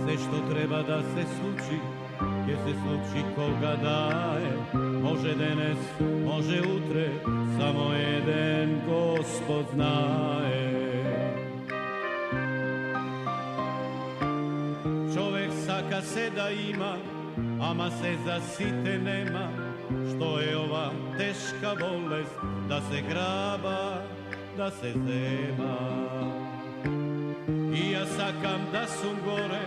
Sve što treba da se sluči, ќе se случи кога да е. Може денес, може утре, само еден Господ знае. Човек сака се да има, ама се за сите нема. Што е ова тешка болест, да се граба, да се зема. И јас сакам да сум горе,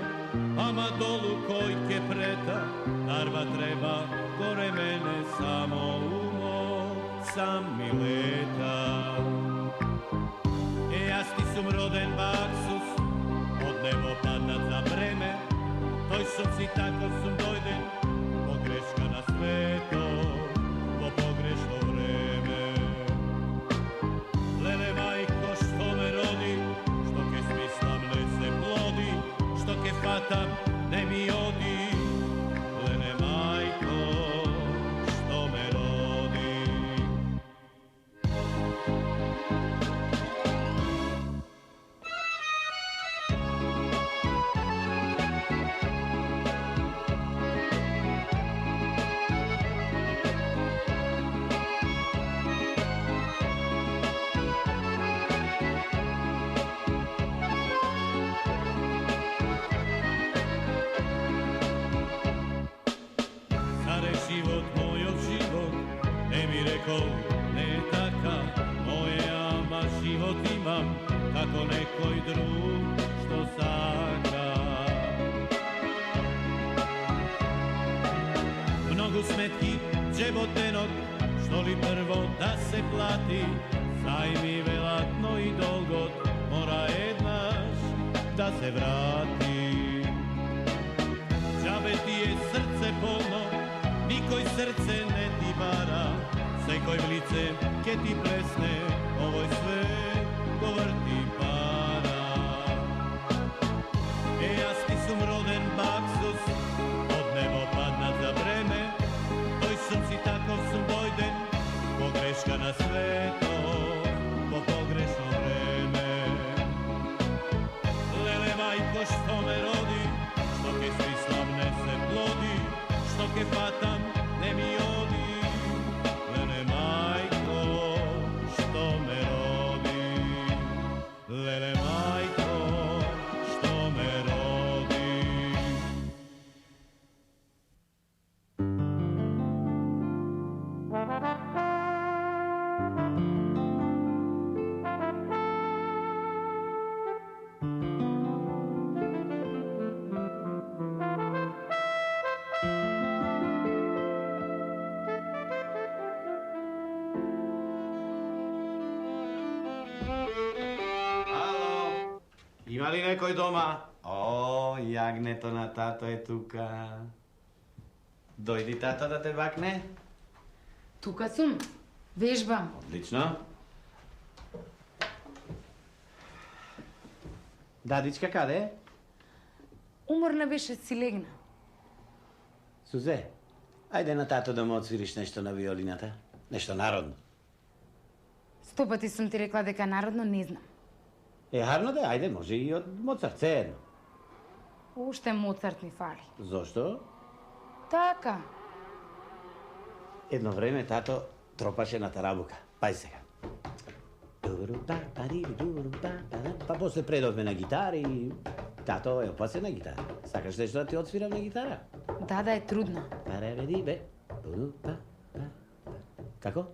ама долу кој ке прета. Нарва треба горе мене, само умот сам ми лета. Јас ти сум роден баксус, од небо паднат за време. Тој сум си тако сум дојден, погрешка на свето, по погрешно време. Леле мајко што ме роди, што ке смислам не се плоди, што ке фатам не ми оди. Леле мајко што ме роди. Живот, мојот живот, не ми рекол, не е така. Моје, ама живот имам, како некој друг што сака. Многу сметки, джебот денот, што ли прво да се плати. Зајми велатно и долгот, мора еднаш да се врати. Џабе ти е срце полно, никој срце не ти бара, секој в лице ке ти плесне, овој свет го врти пара. Јас ти сум роден баксус, од небо паднат за време, тој сум си таков сум дојден, погрешка на свето, по погрешно време. Леле мајко што ме роди, што ке смислам не се плоди, што ке фатам не ми оди. Леле мајко што ме роди, леле мајко што ме роди. Има ли некој дома? О, јагнето на тато е тука. Дојди, тато, да те бакне. Тука сум. Вежбам. Одлично. Дадичка, каде е? Уморна беше, си легна. Сузе, ајде на тато да му отсвириш нешто на виолината. Нешто народно. 100 пати сум ти рекла дека народно не знам. Харно да, ајде, може и од Моцарт, се едно. Уште Моцарт ми фали. Зошто? Така. Едно време тато тропаше на тарабука. Пај сега. Па после предовме на гитара и тато е опасен на гитара. Сакаш нешто да ти отсвирам на гитара? Да е трудна. Како?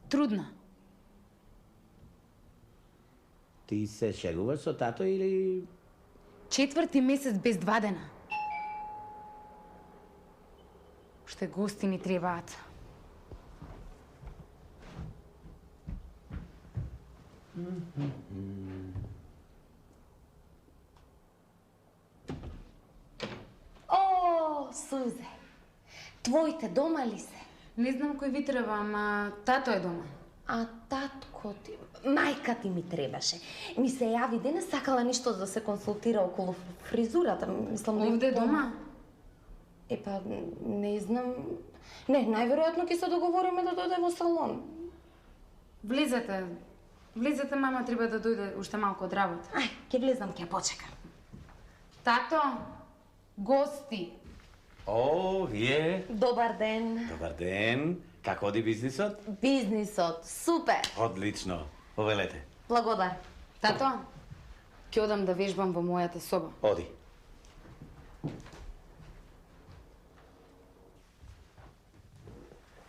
Трудна. Ти се шегуваш со тато или... 4 месец без 2 дена. Уште гости ни требаат. О, Сузе, твоите дома ли се? Не знам кој ви треба, ама тато е дома. А татко ти... Мајка ти ми требаше. Ми се јави денес, сакала ништо да се консултира околу фризурата. Мислам, Овде дома? Па, не знам... Не, најверојатно ќе се договориме да дојде во салон. Влезете. Влезете, мама треба да дојде уште малку од работа. Ај, ќе влезам, ќе почекам. Тато, Гости. О, вие? Добар ден. Добар ден. Како оди бизнисот? Бизнисот, супер. Одлично. Повелете. Благодар. Тато, ќе одам да вежбам во мојата соба. Оди.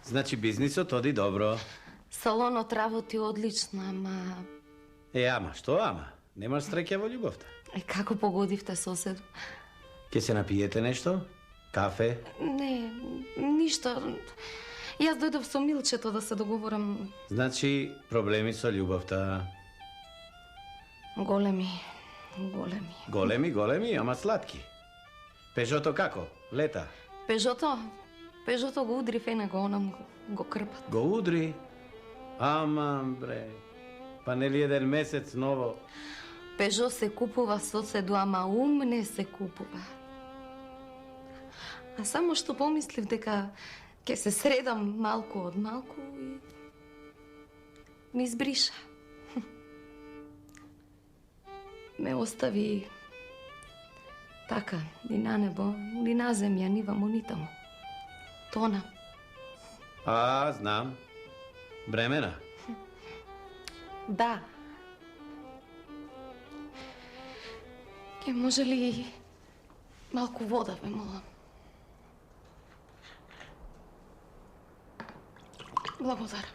Значи бизнисот оди добро. Салонот работи одлично, ама... Ама, што ама? Немаш среќа во љубовта. Како погодивте соседу? Ке се напиете нешто? Кафе? Не, ништо. Јас дојдов со Милчето да се договорам. Значи, проблеми со љубовта. Големи, големи. Големи, ама сладки. Пежото како? Лета? Пежото го удри фенего, онам го крпат. Го удри? Ама, бре. Па нели еден месец ново? Пежо се купува соседу, ама не се купува. А само што помислив дека ќе се средам малку од малку и ми избриша. Ме остави така, ни на небо, ни на земја, ни ваму, ни таму. Тона. А, знам. Бремена? Да. Ке може ли малку вода, ве молам? Благодарам.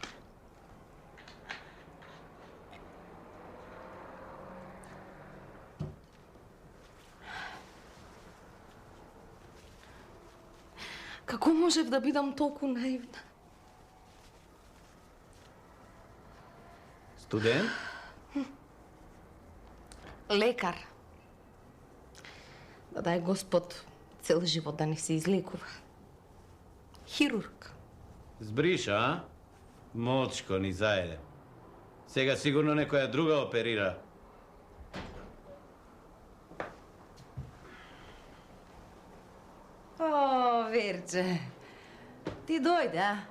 Како можев да бидам толку наивна? Студент? Лекар. Да дај Господ цел живот да не се излекува. Хирург. Збриша, а? Мочко ни заеде. Сега сигурно некоја друга оперира. О, Верче, ти дојде, а?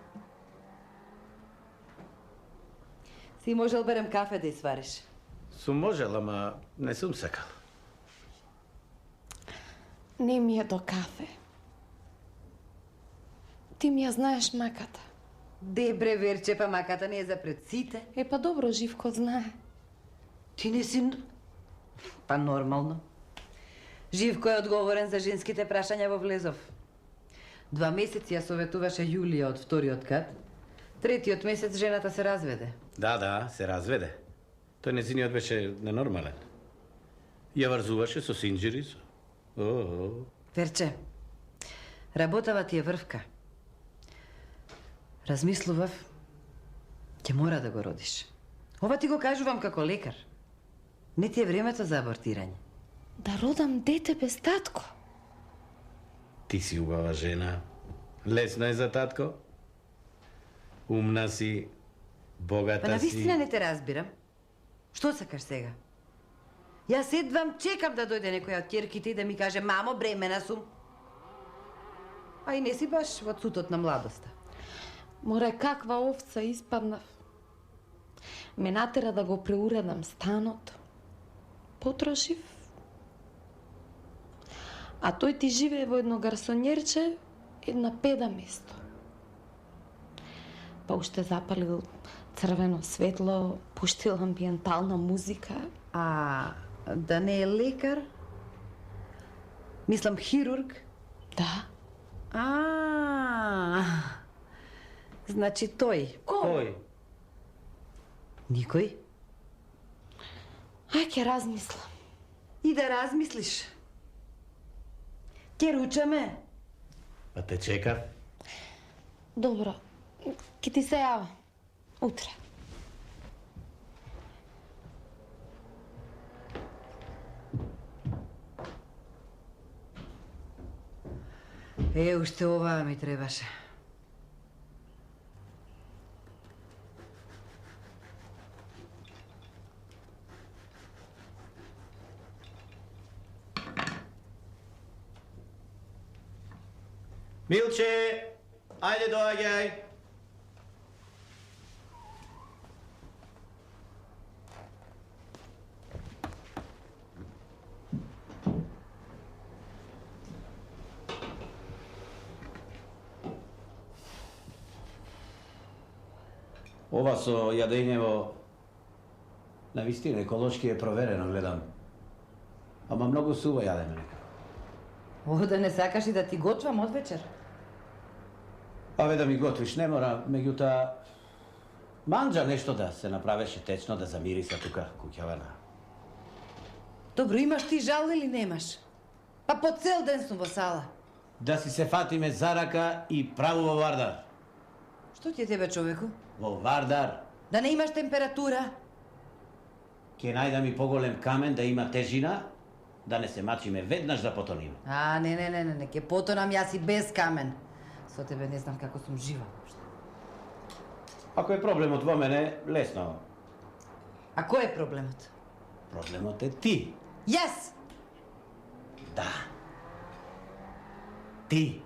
Си можел берем кафе да свариш? Сум можел, ама не сум сакал. Не ми е до кафе. Ти ми ја знаеш маката. Дебре, Верче, па маката не е за пред сите. Па добро, Живко знае. Ти не си... Па нормално. Живко е одговорен за женските прашања во Влезов. 2 месеци ја советуваше Јулија од вториот кат. Третиот месец жената се разведе. Да, се разведе. Тој незиниот беше ненормален. Ја врзуваше со синџири. Верче, работава ти е врвка. Размислував, ќе мора да го родиш. Ова ти го кажувам како лекар. Не ти е времето за абортирање. Да родам дете без татко. Ти си убава жена. Лесно е за татко. Умна си, богата Па си. навистина не те разбирам. Што сакаш сега? Јас едвам чекам да дојде некоја од ќерките и да ми каже: мамо, бремена сум. А и не си баш во цутот на младоста. Море, каква овца испаднав. Ме натера да го преуредам станот. Потрошив. А тој ти живее во едно гарсонјерче, една педа место. Па уште запалил црвено светло, пуштил амбиентална музика. А да не е лекар? Мислам хирург? Да. Значи тој. Кој? Никој? Ај, ќе размислам. И да размислиш. Ке ручаме. Па те чекав. Добро, ќе ти се јава. Утре. Уште оваа ми требаше. Милче, ајде доаѓај. Ова со јадењево на вистина еколошки е проверено, гледам. Ама многу сува јадеме нека. О, да не сакаш и да ти готвам од вечер? Аве да ми готвиш не мора, меѓутоа манџа нешто да се направеше течно да замириса тука куќавана. Добро, имаш ти жал или немаш? Па по цел ден сум во сала. Да си се фатиме за рака и праву во Вардар. Што ти е тебе, човеку? Во Вардар. Да не имаш температура? Ке најдам и поголем камен да има тежина, да не се мачиме веднаш да потониме. А, не, ке потонам јас и без камен. Со тебе не знам како сум жива. Ако е проблемот во мене, лесно. А кој е проблемот? Проблемот е ти. Јас! Да. Ти.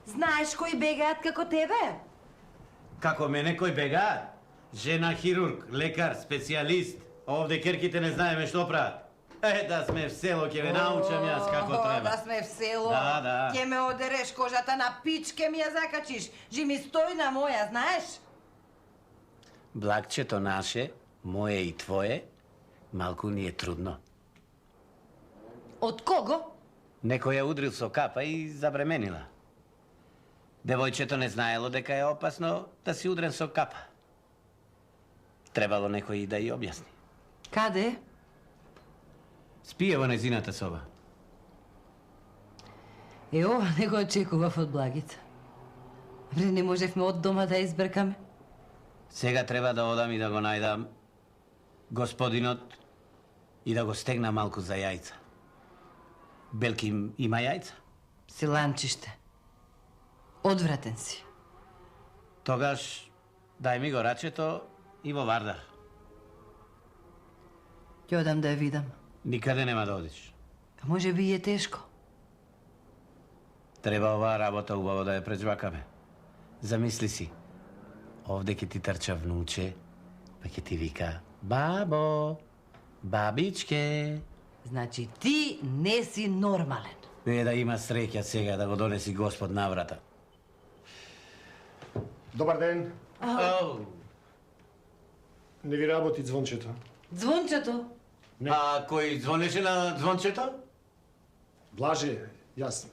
Знаеш кои бегаат како тебе? Како мене кој бега? Жена хирург, лекар, специјалист. Овде керките не знаеме што прават. Да сме в село, ќе ве научам јас како треба. Да сме в село. Да. Ќе ме одереш кожата на пич, ке ми ја закачиш. Жими стој на моја, знаеш? Благчето наше, моje и твое, малку ни е трудно. Од кого? Некој ја удрил со капа и забременила. Девојчето не знаело дека е опасно да си удрен со капа. Требало некој и да ја објасни. Каде е? Спие во нејзината соба. Ова не го очекував од Благица. Вре не можевме од дома да избркаме. Сега треба да одам и да го најдам господинот и да го стегна малку за јајца. Белки има јајца? Силанчиште. Одвратен си. Тогаш дај ми го рачето и во Вардар. Ќе одам да ја видам. Никаде нема да одиш. Па може би е тешко. Треба оваа работа убаво да ја прежвакаме. Замисли си. Овде ќе ти трча внуче, па ќе ти вика бабо, бабичке. Значи ти не си нормален. Не да има среќа сега да го донеси Господ на врата. Добар ден. Ау. Не ви работи звончето. Звончето? А кој звонеше на звончето? Блаже, јас.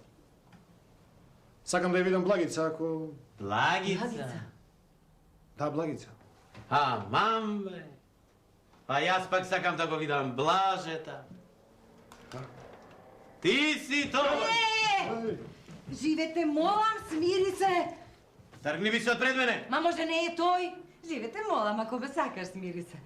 Сакам да ја видам Благица, ако... Благица. Да, Благица. Мам, бе. Па јас пак сакам да го видам Блажета. Ти си тој! Живете, молам, смири се! Тргни ми се од пред мене! Ма може не е тој? Живете, молам, ако ме сакаш, смири се.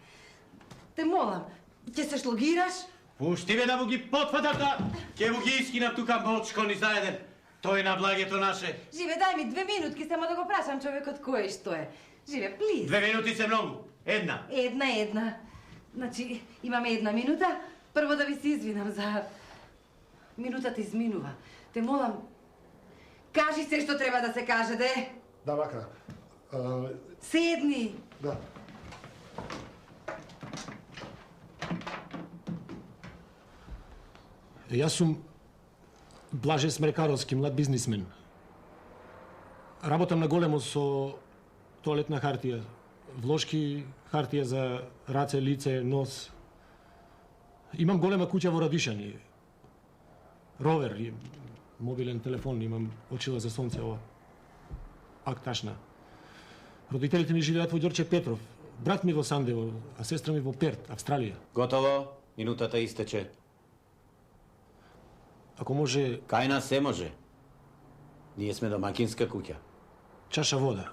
Те молам, ќе се шлогираш? Пушти ме да му ги потфатата! Ќе му ги искинам тука мочко ни заеден. Тој на Благето наше. Живе, дај ми 2 минутки, само да го прашам човекот кој е што е. Живе, плиз. 2 минути се многу. Една. Една. Значи, имаме 1 минута. Прво да ви се извинам за... Минутата изминува. Те молам, кажи се што треба да се каже, де. Да, вака. Седни. Да. Јас сум Блаже Смрекаровски, млад бизнисмен. Работам на големо со тоалетна хартија, влошки хартија за раце, лице, нос. Имам голема куќа во Радишани. Ровер, и мобилен телефон, имам очила за сонце, ова. Акташна. Родителите ми живеат во Ѓорче Петров. Брат ми во Сандево, а сестра ми во Перт, Австралија. Готово. Минутата истече. Ако може, Кај нас се може. Ние сме домакинска куќа. чаша вода.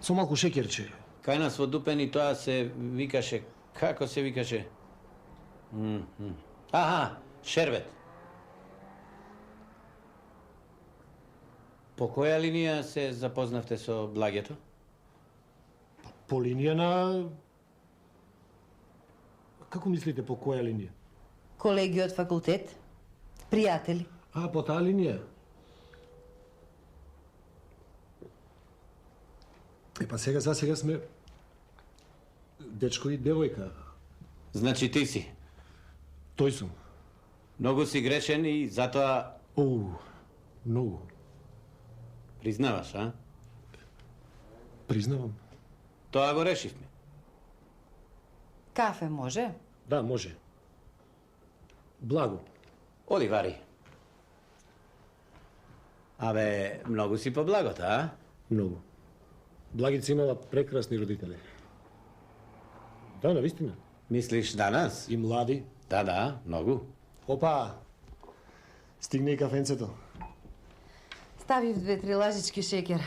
Со малку шеќерче. Кај нас во Дупени тоа се викаше... Како се викаше? Шербет. По која линија се запознавте со Благето? По линија на... Како мислите по која линија? Колеги од факултет, пријатели. По таа линија? Па сега сме дечко и девојка. Значи ти си. Тој сум. Многу си грешен и затоа Многу. признаваш, а? Признавам. Тоа го решивме. Кафе може? Да, може. Благо. Оди, вари. Абе, многу си по благота, а? Многу. Благица имала прекрасни родители. Да, навистина. Мислиш данас? И млади. Да, многу. Опа! Стигне и кафенцето. Стави в 2-3 лажички шекер.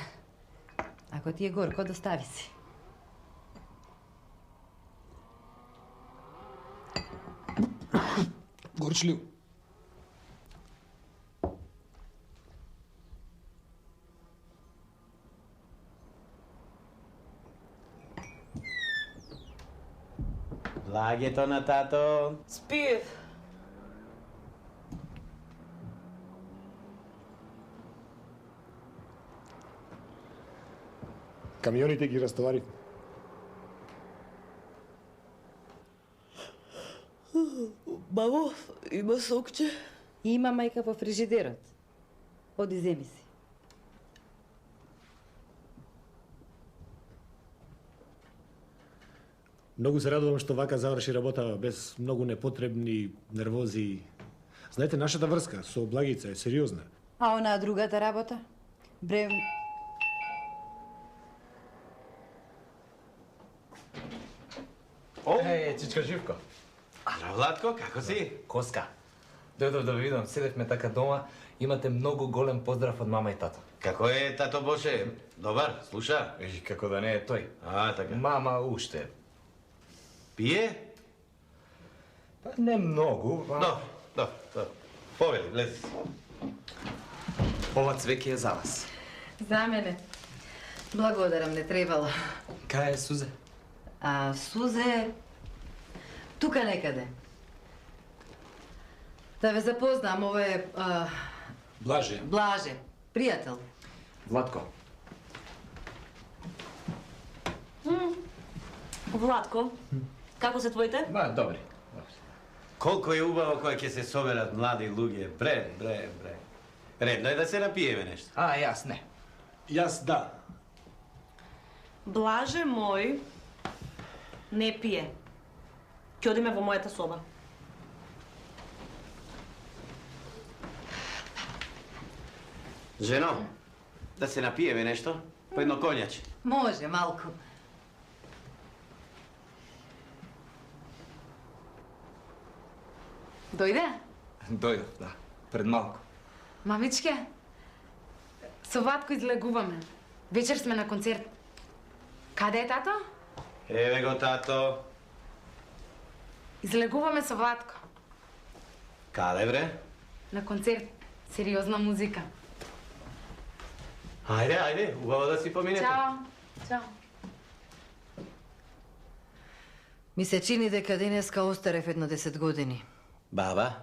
Ако ти е горко, достави си. Горчлив. Благето на тато. Спиев. Камионите ги разтовари. Мамо, има сокче? Има мајка во фрижидерот. Оди земи си. Многу се радувам што вака заврши работа без многу непотребни нервози. Знаете, нашата врска со Благица е сериозна. А онаа другата работа? Брем... Е, чичка Живко. Здраво, Владко, како си? Коска. Дојдов да ви видам, седевме така дома, имате многу голем поздрав од мама и тато. Како е тато Боше? Добар, слуша? Како да не е тој. А, така. Мама уште. Пие? Па не многу. Добро. Повели, влези си. Ова цвеќе е за вас. За мене. Благодарам, не требало. Кај е Сузе? А Сузе... Тука некаде. Да ве запознам, ова е... Блаже. Блаже, пријател. Владко. Владко, како се твоите? Ма, добри. Колко е убаво кога ќе се соберат млади луѓе. Бре. Редно е да се напиеме нешто. А, јас не. Јас да. Блаже мој не пие. Ќе одиме во мојата соба. Жено, да се напиеме нешто? По едно конјаче. Може, малку. Дојде? Дојдов, да. Пред малку. Мамичке, со Владко излегуваме. Вечер сме на концерт. Каде е тато? Еве го тато. Излегуваме со Владко. Каде бре? На концерт. Сериозна музика. Ајде, убаво да си поминете. Чао. Ми се чини дека денеска остарев едно 10 години. Баба?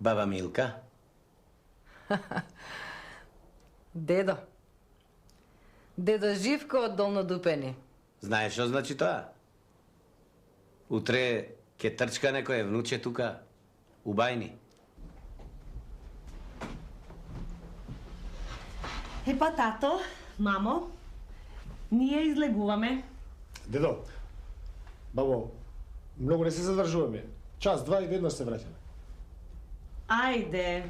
Баба Милка? Дедо. Дедо Живко од Долнодупени. Знаеш што значи тоа? Утре ќе трчка некој внуче тука у бајни. Епа, тато, мамо, ние излегуваме. Дедо, бабо, многу не се задржуваме. Час, два и веднаш се враќаме. Ајде.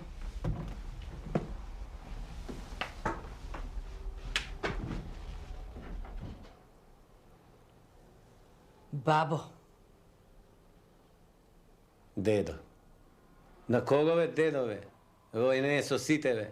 Бабо. Дедо. На кого бе, дедо бе? Овој не е со сите бе.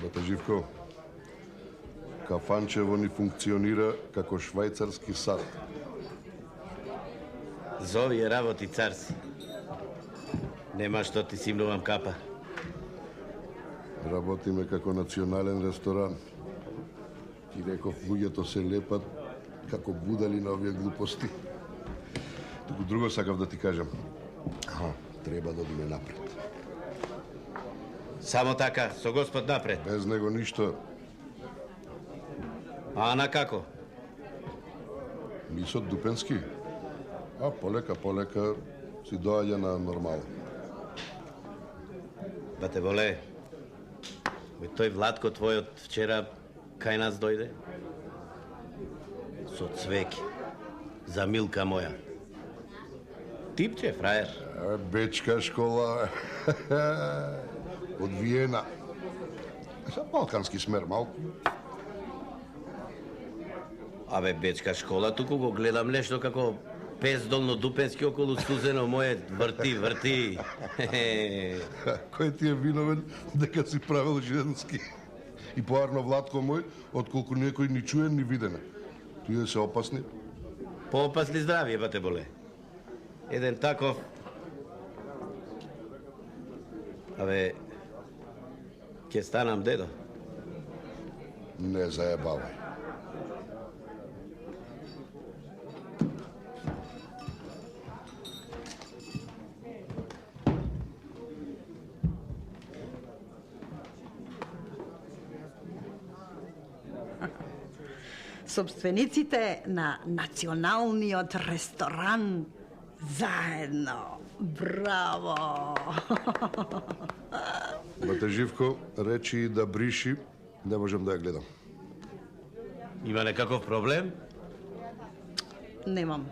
Бате Живко, кафанчево ни функционира како швајцарски сад. Зови е работи, цар си. Нема што ти симнувам капа. Работиме како национален ресторан. Ти реков, луѓето се лепат како будали на овие глупости. Туку друго сакав да ти кажам. Треба да одиме напред. Само така, со Господ напред. Без него ништо. А на како? Мисот Дупенски? Полека си доаѓа на нормал. Бате воле, тој Владко твојот вчера кај нас дојде? Со цвеки. За Милка моја. Типче, фраер. Бечка школа. Од Виена. За балкански смер малку. Абе, бечка школа, туку го гледам нешто како пес долнодупенски околу стузено моје врти. Кој ти е виновен дека си правил женски? И поарно Владко мој, отколку некој ни чуен, ни виден. Тие се опасни. Поопасни здравје, бате боле. Еден таков... Абе, ќе станам дедо. Не заебавај. Собствениците на националниот ресторан заедно. Браво! Бате Живко, речи да бриши, не можам да ја гледам. Има некаков проблем? Немам.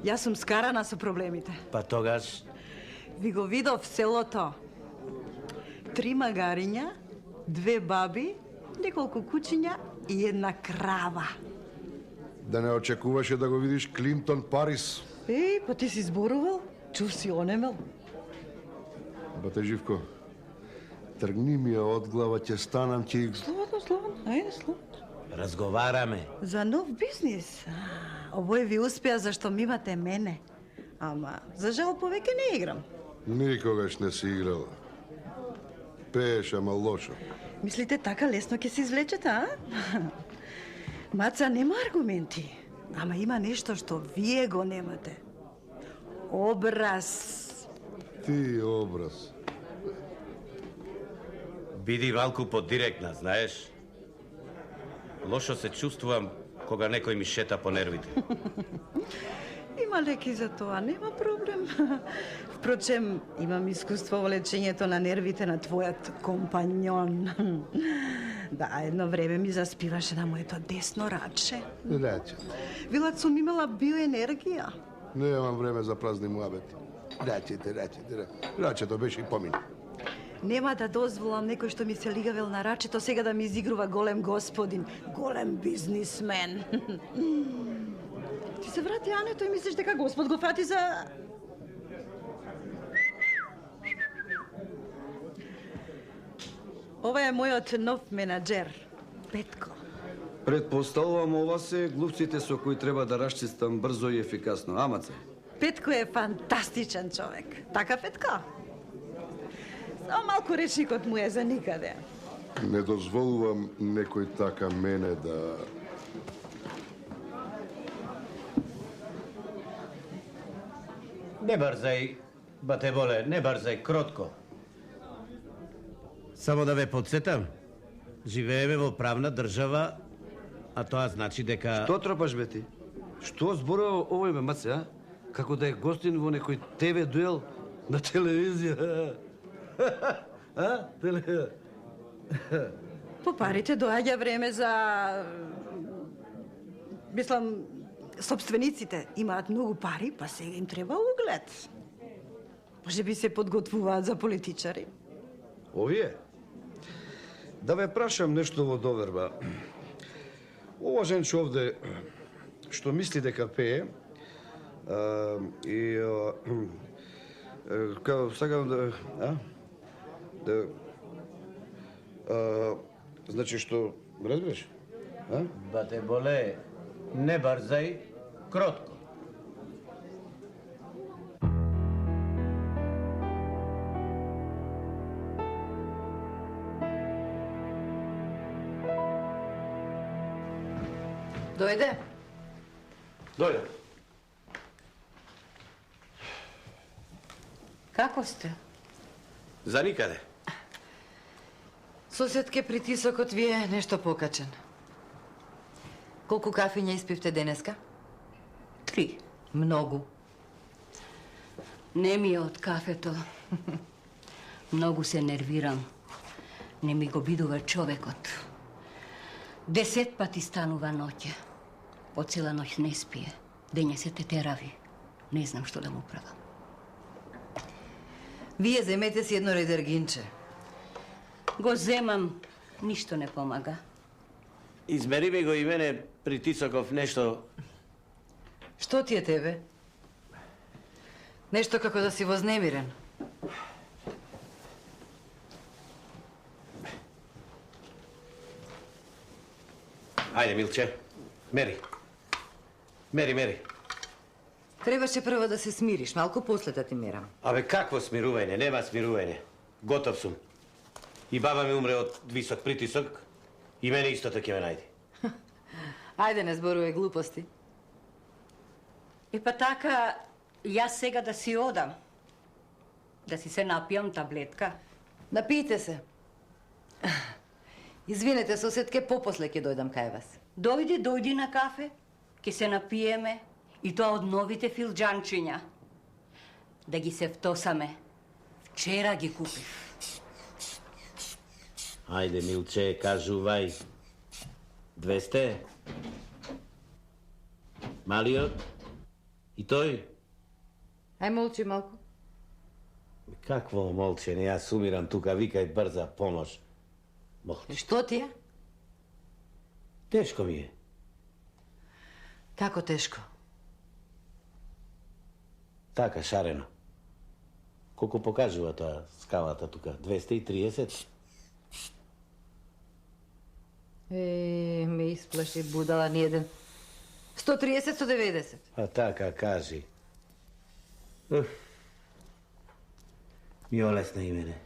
Јас сум скарана со проблемите. Па тогаш... Ви го видов селото. 3 магариња, 2 баби, неколку кучиња и една крава. Да не очекуваше да го видиш Клинтон Парис. Па ти си зборувал? Чув си онемел? Бате Живко, тргни ми ја од глава, ќе станам, ќе... Слободно, ајде, слободно. Разговараме. За нов бизнис. Обој ви успеа зашто ми имате мене. Ама, за жал, повеќе не играм. Никогаш не си играла. Пееш, ама лошо. Мислите така лесно ќе се извлечете, а? Маца нема аргументи, ама има нешто што вие го немате. Образ. Ти образ. Биди малку подиректна, знаеш? Лошо се чувствувам кога некој ми шета по нервите. Има леки за тоа, нема проблем. Впрочем, имам искуство во лечењето на нервите на твојот компањон. Да, едно време ми заспиваше на моето десно раче. Раче. Велат сум имала биоенергија. Немам време за празни муабети. Рачето беше и помина. Нема да дозволам некој што ми се лигавел на рачето сега да ми изигрува голем господин, голем бизнисмен. Ти се врати, Ането, и мислиш дека Господ го фати за... Ова е мојот нов менаџер, Петко. Предпоставувам ова се глупците со кои треба да расчистам брзо и ефикасно. Амаце. Петко е фантастичен човек. Така, Петко? Само малку речникот му е за никаде. Не дозволувам некој така мене да... Не брзај, бате воле, не брзај, кротко. Само да ве подсетам, живееме во правна држава, а тоа значи дека... Што тропаш, бе ти? Што зборува овој, бе, Маце, а? Како да е гостин во некој ТВ дуел на телевизија. А? По парите доаѓа време за... Мислам, собствениците имаат многу пари, па сега им треба углед. Може би се подготвуваат за политичари. Овие? Да ве прашам нешто во доверба. Ова женче овде, што мисли дека пее, сакам да... Значи што, разбираш? А? Бате боле, не бързай, кротко. Дојде. Дојде. Како сте? За никаде. Соседке, притисокот ви е нешто покачен. Колку кафиња испивте денеска? 3. Многу. Не ми е од кафето. Многу се нервирам. Не ми го бидува човекот. 10 пати станува ноќе. По цела ноќ не спие. Дење се тетерави. Не знам што да му правам. Вие земете си едно редергинче. Го земам, ништо не помага. Измери ми го и мене притисоков нешто. Што ти е тебе? Нешто како да си вознемирен. Ајде, Милче, мери. Мери. Требаше прво да се смириш, малку после да ти мерам. Абе, какво смирување? Нема смирување. Готов сум. И баба ми умре од висок притисок, и мене истото ќе ме најди. Ајде, не зборувај глупости. И па така, јас сега да си одам. Да си се напијам таблетка. Напијте се. Извинете, соседке, попосле ќе дојдам кај вас. Дојди на кафе, ќе се напиеме, и тоа од новите филџанчиња. Да ги се втосаме. Вчера ги купив. Ајде, Милче, кажувај. 200? Малиот? И тој? Ај молчи малку. Какво молчење? Јас умирам тука, викај брза помош. Молчи. Што ти е? Тешко ми е. Како тешко? Така, шарено. Колку покажува тоа скалата тука? 230? Ме исплаши будала ниеден. 130, 190. А така, кажи. Ми олесна и мене.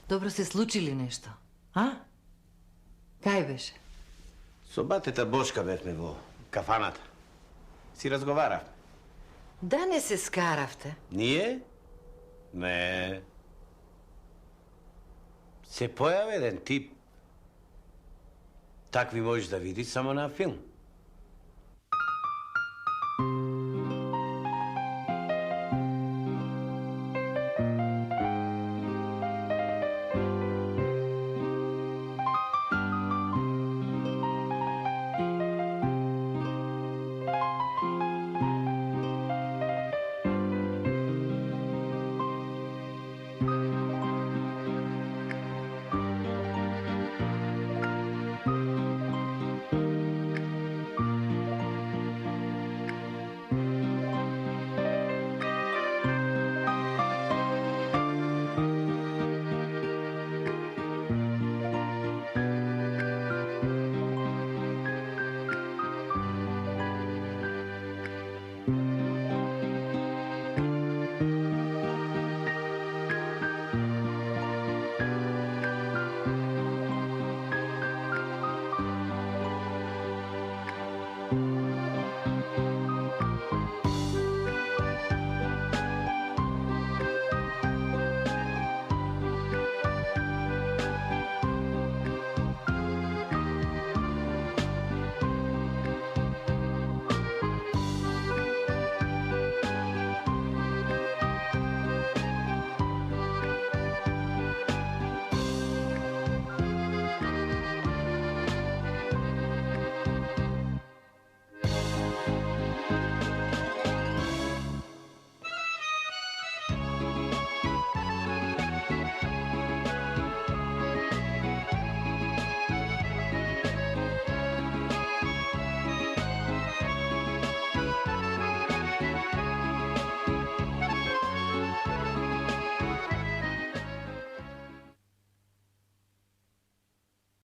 Добро се случи ли нешто? А? Кај беше? Со батета Бошка бевме во кафаната. Си разговаравме. Да не се скаравте? Ние? Не. Се појави еден тип. Такви можеш да видиш само на филм.